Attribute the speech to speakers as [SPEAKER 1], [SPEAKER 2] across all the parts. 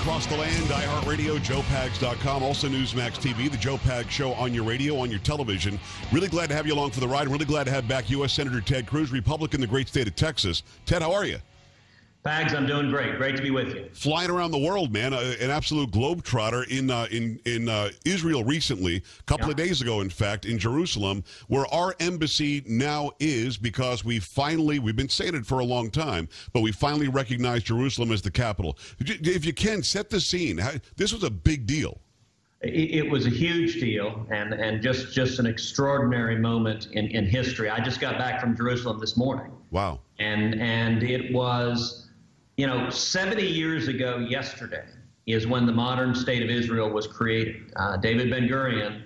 [SPEAKER 1] across the land, iHeartRadio, JoePags.com, also Newsmax TV, the Joe Pags Show on your radio, on your television. Really glad to have you along for the ride. Really glad to have back U.S. Senator Ted Cruz, Republican, the great state of Texas. Ted, how are you?
[SPEAKER 2] Pags, I'm doing great. Great to be with you.
[SPEAKER 1] Flying around the world, man. An absolute globetrotter in Israel recently, a couple of days ago, in fact, in Jerusalem, where our embassy now is, because we've been saying it for a long time, but we finally recognize Jerusalem as the capital. If you can, set the scene. This was a big deal.
[SPEAKER 2] It was a huge deal and just an extraordinary moment in history. I just got back from Jerusalem this morning.
[SPEAKER 1] Wow.
[SPEAKER 2] And it was, 70 years ago yesterday is when the modern state of Israel was created. David Ben-Gurion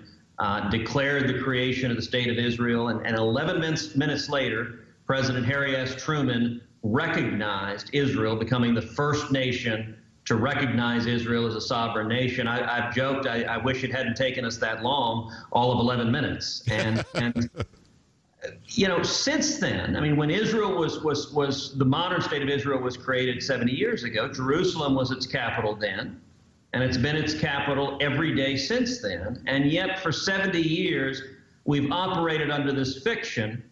[SPEAKER 2] declared the creation of the state of Israel, and 11 minutes later, President Harry S. Truman recognized Israel, becoming the first nation to recognize Israel as a sovereign nation. I've joked, I wish it hadn't taken us that long, all of 11 minutes. And since then, when Israel was the modern state of Israel was created 70 years ago, Jerusalem was its capital then, and it's been its capital every day since then. And yet for 70 years, we've operated under this fiction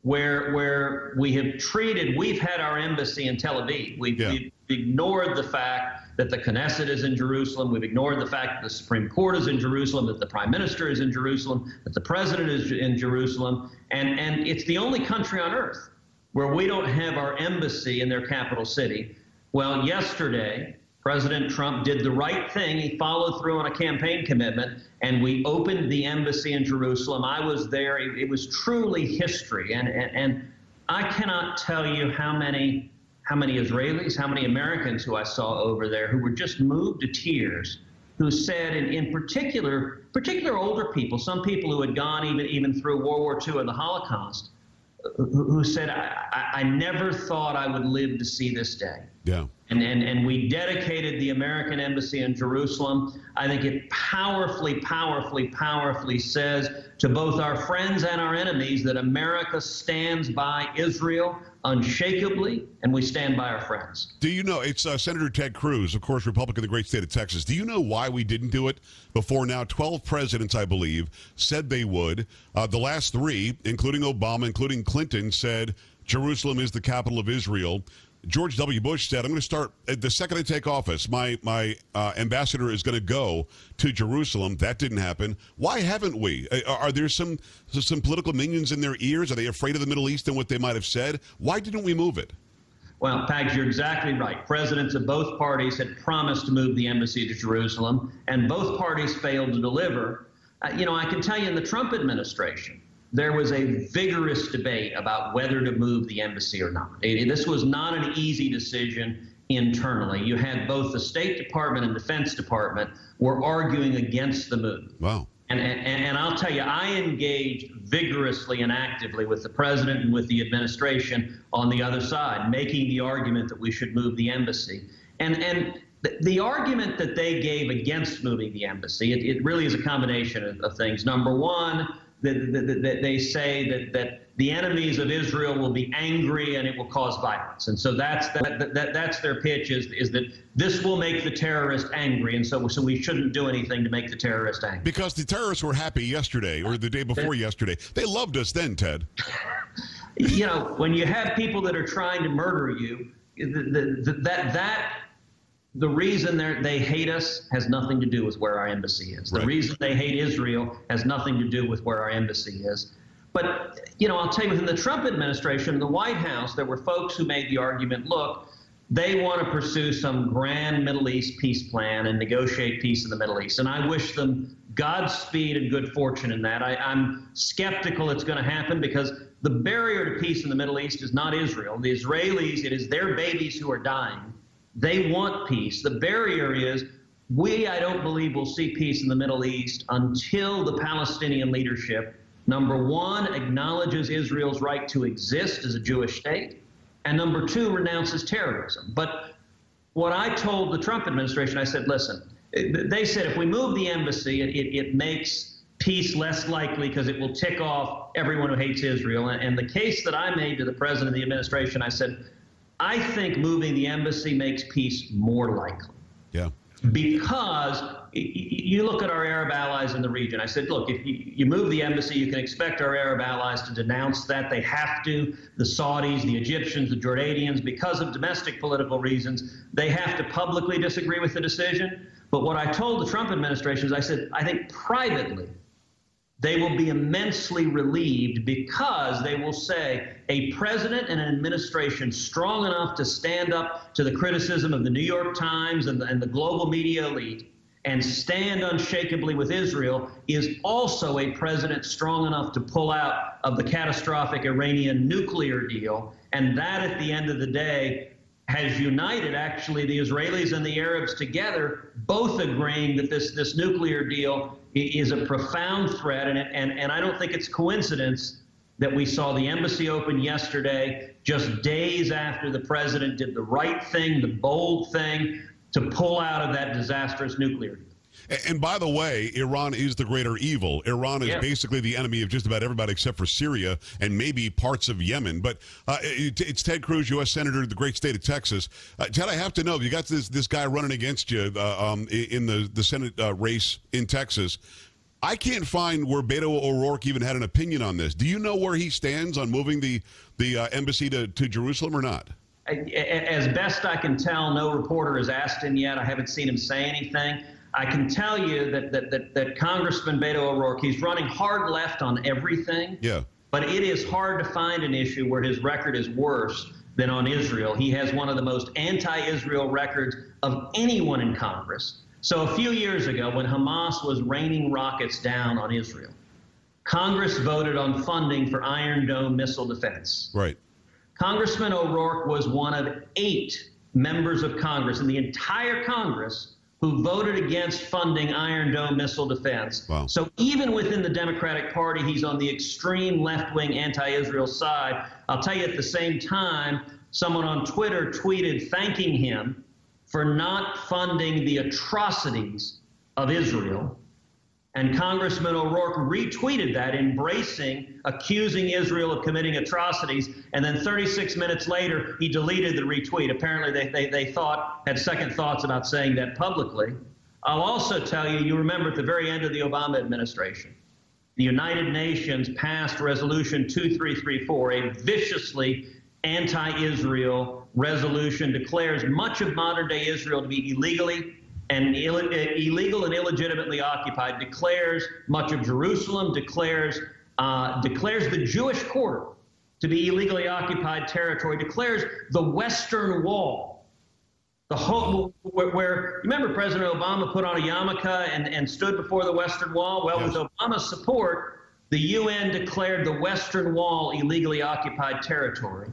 [SPEAKER 2] where we've had our embassy in Tel Aviv. We've ignored the fact that the Knesset is in Jerusalem. We've ignored the fact that the Supreme Court is in Jerusalem, that the Prime Minister is in Jerusalem, that the President is in Jerusalem. And it's the only country on earth where we don't have our embassy in their capital city. Well, yesterday, President Trump did the right thing. He followed through on a campaign commitment, and we opened the embassy in Jerusalem. I was there. It was truly history. And I cannot tell you how many Israelis, how many Americans who I saw over there who were just moved to tears, who said, in particular older people, some people who had gone even through World War II and the Holocaust, who said, I never thought I would live to see this day.
[SPEAKER 1] Yeah.
[SPEAKER 2] And we dedicated the American embassy in Jerusalem. I think it powerfully, powerfully, powerfully says to both our friends and our enemies that America stands by Israel unshakably, and we stand by our friends.
[SPEAKER 1] Do you know, it's Senator Ted Cruz, of course, Republican, the great state of Texas. Do you know why we didn't do it before now? 12 presidents, I believe, said they would. The last three, including Obama, including Clinton, said Jerusalem is the capital of Israel. George W. Bush said, I'm going to start, the second I take office, my ambassador is going to go to Jerusalem. That didn't happen. Why haven't we? Are there some political minions in their ears? Are they afraid of the Middle East and what they might have said? Why didn't we move it?
[SPEAKER 2] Well, Pags, you're exactly right. Presidents of both parties had promised to move the embassy to Jerusalem, and both parties failed to deliver. I can tell you in the Trump administration, there was a vigorous debate about whether to move the embassy or not. This was not an easy decision internally. You had both the State Department and Defense Department were arguing against the move.
[SPEAKER 1] Wow.
[SPEAKER 2] And I'll tell you, I engaged vigorously and actively with the president and with the administration on the other side, making the argument that we should move the embassy. And the argument that they gave against moving the embassy, it really is a combination of things. Number one, they say that the enemies of Israel will be angry and it will cause violence. And so that's their pitch is that this will make the terrorist angry. And so we shouldn't do anything to make the terrorist angry.
[SPEAKER 1] Because the terrorists were happy yesterday or the day before yesterday. They loved us then, Ted.
[SPEAKER 2] When you have people that are trying to murder you, the reason they hate us has nothing to do with where our embassy is. The reason they hate Israel has nothing to do with where our embassy is. But, I'll tell you, within the Trump administration, the White House, there were folks who made the argument, look, they want to pursue some grand Middle East peace plan and negotiate peace in the Middle East. And I wish them Godspeed and good fortune in that. I'm skeptical it's going to happen because the barrier to peace in the Middle East is not Israel. The Israelis, it is their babies who are dying. They want peace. The barrier is I don't believe we'll see peace in the Middle East until the Palestinian leadership, number one, acknowledges Israel's right to exist as a Jewish state, and number two, renounces terrorism. But what I told the Trump administration, I said, listen, they said if we move the embassy, it makes peace less likely because it will tick off everyone who hates Israel. And the case that I made to the president of the administration, I said, I think moving the embassy makes peace more likely.
[SPEAKER 1] Yeah.
[SPEAKER 2] because you look at our Arab allies in the region. I said, look, if you move the embassy, you can expect our Arab allies to denounce that. They have to. The Saudis, the Egyptians, the Jordanians, because of domestic political reasons, they have to publicly disagree with the decision. But what I told the Trump administration is I said, I think privately, they will be immensely relieved because they will say a president and an administration strong enough to stand up to the criticism of the New York Times and the global media elite and stand unshakably with Israel is also a president strong enough to pull out of the catastrophic Iranian nuclear deal. And that, at the end of the day, has united actually the Israelis and the Arabs together, both agreeing that this nuclear deal is a profound threat. And I don't think it's coincidence that we saw the embassy open yesterday, just days after the president did the right thing, the bold thing, to pull out of that disastrous nuclear deal.
[SPEAKER 1] And by the way, Iran is the greater evil. Iran is basically the enemy of just about everybody except for Syria and maybe parts of Yemen. But it's Ted Cruz, U.S. Senator of the great state of Texas. Ted, I have to know, you got this guy running against you in the Senate race in Texas. I can't find where Beto O'Rourke even had an opinion on this. Do you know where he stands on moving the embassy to Jerusalem or not?
[SPEAKER 2] As best I can tell, no reporter has asked him yet. I haven't seen him say anything. I can tell you that Congressman Beto O'Rourke, he's running hard left on everything.
[SPEAKER 1] Yeah.
[SPEAKER 2] But it is hard to find an issue where his record is worse than on Israel. He has one of the most anti-Israel records of anyone in Congress. So a few years ago, when Hamas was raining rockets down on Israel, Congress voted on funding for Iron Dome missile defense.
[SPEAKER 1] Right.
[SPEAKER 2] Congressman O'Rourke was one of 8 members of Congress in the entire Congress who voted against funding Iron Dome missile defense.
[SPEAKER 1] Wow.
[SPEAKER 2] So even within the Democratic Party, he's on the extreme left-wing anti-Israel side. I'll tell you, at the same time, someone on Twitter tweeted thanking him for not funding the atrocities of Israel. And Congressman O'Rourke retweeted that, accusing Israel of committing atrocities. And then 36 minutes later, he deleted the retweet. Apparently, they had second thoughts about saying that publicly. I'll also tell you, you remember at the very end of the Obama administration, the United Nations passed Resolution 2334, a viciously anti-Israel resolution, declares much of modern-day Israel to be illegal and illegitimately occupied, declares much of Jerusalem, declares the Jewish quarter to be illegally occupied territory, declares the Western Wall, the whole where remember President Obama put on a yarmulke and stood before the Western Wall. Well, with Obama's support, the UN declared the Western Wall illegally occupied territory.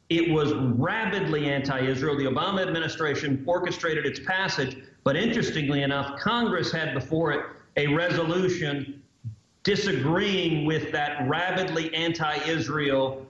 [SPEAKER 2] It was rabidly anti-Israel. The Obama administration orchestrated its passage. But interestingly enough, Congress had before it a resolution disagreeing with that rabidly anti-Israel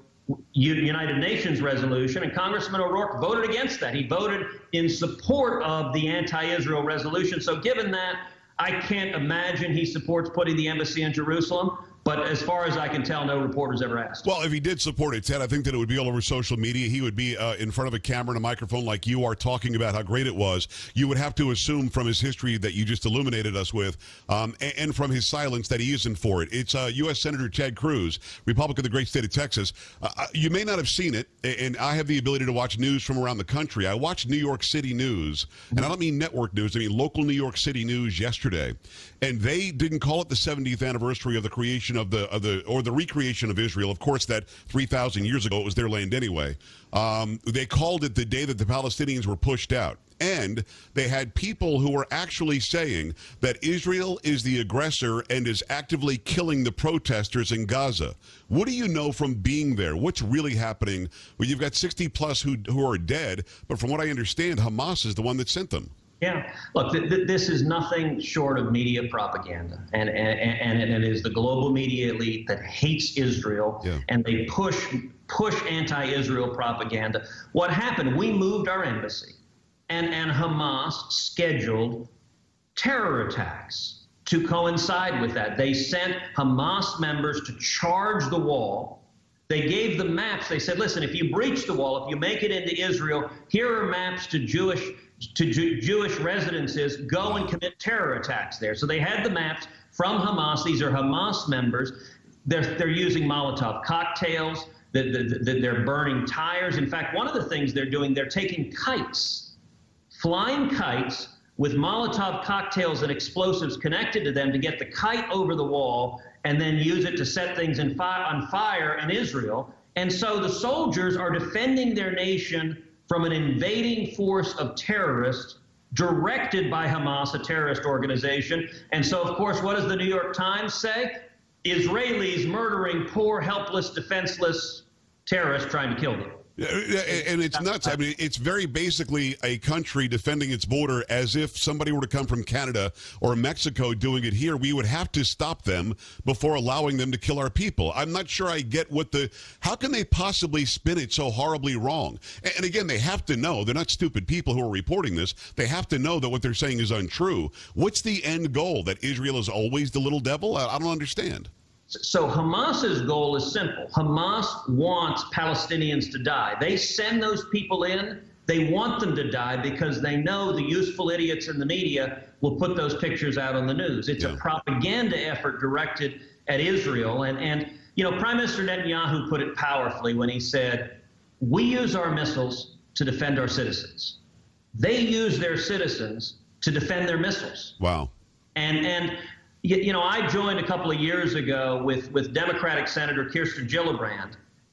[SPEAKER 2] United Nations resolution, and Congressman O'Rourke voted against that. He voted in support of the anti-Israel resolution. So given that, I can't imagine he supports putting the embassy in Jerusalem. But as far as I can tell, no reporters ever asked.
[SPEAKER 1] Well, if he did support it, Ted, I think that it would be all over social media. He would be in front of a camera and a microphone like you are talking about how great it was. You would have to assume from his history that you just illuminated us with and from his silence that he isn't for it. It's U.S. Senator Ted Cruz, Republican of the great state of Texas. You may not have seen it, and I have the ability to watch news from around the country. I watched New York City news, and I don't mean network news. I mean local New York City news yesterday, and they didn't call it the 70th anniversary of the creation of the recreation of Israel. Of course, that 3,000 years ago, it was their land anyway. They called it the day that the Palestinians were pushed out. And they had people who were actually saying that Israel is the aggressor and is actively killing the protesters in Gaza. What do you know from being there? What's really happening? Well, you've got 60 plus who are dead, but from what I understand, Hamas is the one that sent them.
[SPEAKER 2] Yeah, look, this is nothing short of media propaganda, and it is the global media elite that hates Israel, and they push anti-Israel propaganda. What happened? We moved our embassy, and Hamas scheduled terror attacks to coincide with that. They sent Hamas members to charge the wall. They gave them maps. They said, listen, if you breach the wall, if you make it into Israel, here are maps to Jewish Jewish residences go and commit terror attacks there. So they had the maps from Hamas. These are Hamas members. They're using Molotov cocktails. They're burning tires. In fact, one of the things they're doing, they're taking kites, flying kites with Molotov cocktails and explosives connected to them to get the kite over the wall and then use it to set things on fire in Israel. And so the soldiers are defending their nation from an invading force of terrorists directed by Hamas, a terrorist organization. And so, of course, what does the New York Times say? Israelis murdering poor, helpless, defenseless terrorists trying to kill them.
[SPEAKER 1] And it's nuts. I mean, it's very basically a country defending its border as if somebody were to come from Canada or Mexico doing it here. We would have to stop them before allowing them to kill our people. I'm not sure I get how can they possibly spin it so horribly wrong? And again, they have to know. They're not stupid people who are reporting this. They have to know that what they're saying is untrue. What's the end goal? That Israel is always the little devil? I don't understand.
[SPEAKER 2] So Hamas's goal is simple. Hamas wants Palestinians to die. They send those people in. They want them to die because they know the useful idiots in the media will put those pictures out on the news. It's a propaganda effort directed at Israel. And you know, Prime Minister Netanyahu put it powerfully when he said, we use our missiles to defend our citizens. They use their citizens to defend their missiles.
[SPEAKER 1] Wow.
[SPEAKER 2] And you know, I joined a couple of years ago with Democratic Senator Kirsten Gillibrand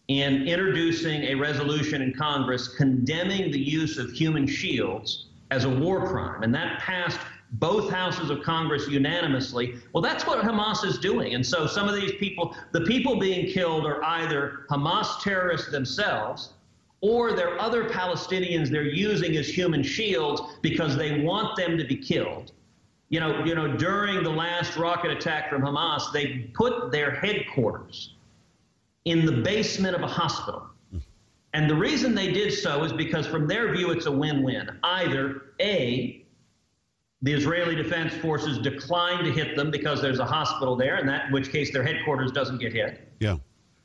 [SPEAKER 2] in introducing a resolution in Congress condemning the use of human shields as a war crime. And that passed both houses of Congress unanimously. Well, that's what Hamas is doing. And so some of these people, the people being killed are either Hamas terrorists themselves, or they're other Palestinians they're using as human shields because they want them to be killed. You know, during the last rocket attack from Hamas, they put their headquarters in the basement of a hospital. And the reason they did so is because from their view, it's a win-win. Either A, the Israeli Defense Forces decline to hit them because there's a hospital there, in which case their headquarters doesn't get hit.
[SPEAKER 1] Yeah.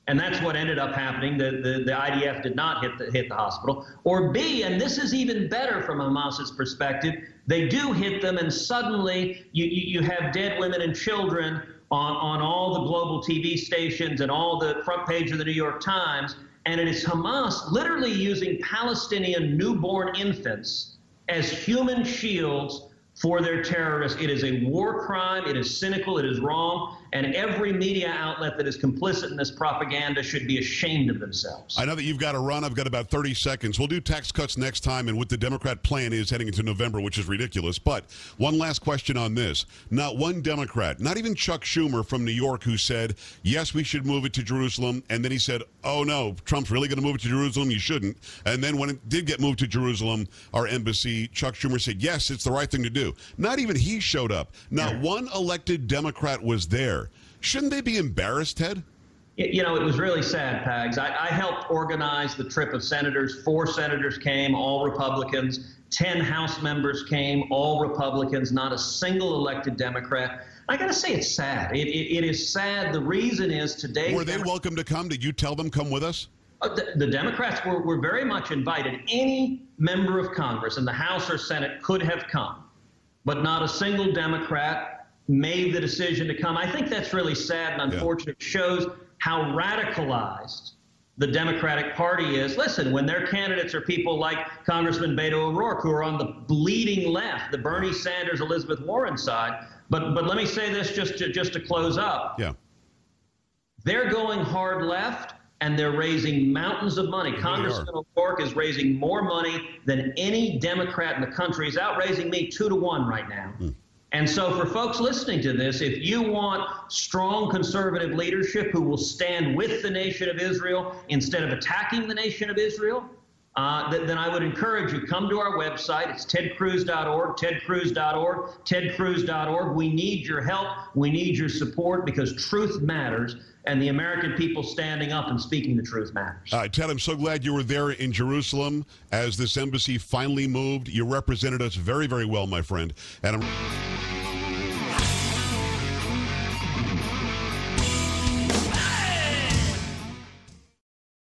[SPEAKER 2] And that's what ended up happening. The IDF did not hit the hospital. Or B, and this is even better from Hamas's perspective, they do hit them, and suddenly you have dead women and children on all the global TV stations and all the front page of the New York Times. And it is Hamas literally using Palestinian newborn infants as human shields for their terrorists. It is a war crime. It is cynical. It is wrong. And every media outlet that is complicit in this propaganda should be ashamed of themselves.
[SPEAKER 1] I know that you've got to run. I've got about 30 seconds. We'll do tax cuts next time and what the Democrat plan is heading into November, which is ridiculous. But one last question on this. Not one Democrat, not even Chuck Schumer from New York, who said, yes, we should move it to Jerusalem. And then he said, oh, no, Trump's really going to move it to Jerusalem? You shouldn't. And then when it did get moved to Jerusalem, our embassy, Chuck Schumer said, yes, it's the right thing to do. Not even he showed up. Not one elected Democrat was there. Shouldn't they be embarrassed, Ted?
[SPEAKER 2] You know, it was really sad, Pags. I helped organize the trip of senators. 4 senators came, all Republicans. 10 House members came, all Republicans, not a single elected Democrat. I got to say, it's sad. It is sad. The reason is today.
[SPEAKER 1] Were they welcome to come? Did you tell them come with us?
[SPEAKER 2] The Democrats were very much invited. Any member of Congress in the House or Senate could have come, but not a single Democrat made the decision to come. I think that's really sad and unfortunate. It shows how radicalized the Democratic Party is. Listen, when their candidates are people like Congressman Beto O'Rourke, who are on the bleeding left, the Bernie Sanders, Elizabeth Warren side. But let me say this just to close up.
[SPEAKER 1] Yeah.
[SPEAKER 2] They're going hard left, and they're raising mountains of money. Congressman O'Rourke is raising more money than any Democrat in the country. He's outraising me 2-to-1 right now. And so for folks listening to this, if you want strong conservative leadership who will stand with the nation of Israel instead of attacking the nation of Israel, then I would encourage you, come to our website. It's tedcruz.org, tedcruz.org, tedcruz.org. We need your help. We need your support because truth matters. And the American people standing up and speaking the truth matters.
[SPEAKER 1] All right, Ted, I'm so glad you were there in Jerusalem as this embassy finally moved. You represented us very, very well, my friend. And I'm